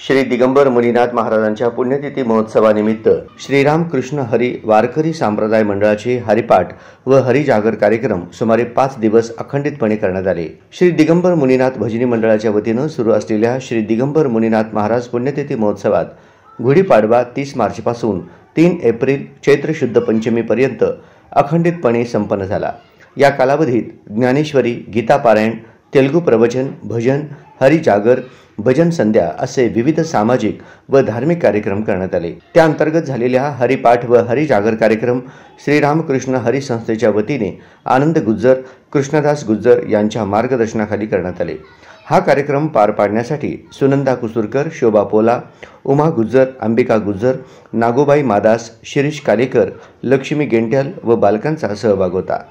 श्री दिगंबर मुनीनाथ महाराजांच्या पुण्यतिथी महोत्सवानिमित्त श्रीरामकृष्ण हरी वारकरी संप्रदाय मंडळाचे हरिपाठ व हरिजागर कार्यक्रम सुमारे 5 दिवस अखंडितपणे करण्यात आले। श्री दिगंबर मुनीनाथ भजनी मंडळाच्या वतीने सुरू असलेल्या श्री दिगंबर मुनीनाथ महाराज पुण्यतिथी महोत्सवात गुढीपाडवा 30 मार्चपासून 3 एप्रिल चैत्र शुद्ध पंचमी पर्यंत अखंडितपणे संपन्न झाला। या कालावधीत ज्ञानेश्वरी, गीता पारायण, तेलुगू प्रवचन, भजन, हरिजागर, भजन संध्या असे विविध सामाजिक व धार्मिक कार्यक्रम करण्यात आले। त्या अंतर्गत झालेल्या हरिपाठ व हरिजागर कार्यक्रम श्रीरामकृष्ण हरी संस्थेच्या वतीने आनंद गुज्जर, कृष्णदास गुज्जर यांच्या मार्गदर्शनाखाली करण्यात आले। हा कार्यक्रम पार पाडण्यासाठी सुनंदा कुसुरकर, शोभा पोला, उमा गुज्जर, अंबिका गुज्जर, नागोबाई मादास, शिरीष कालेकर, लक्ष्मी गेंट्याल व बालकांचा सहभाग होता।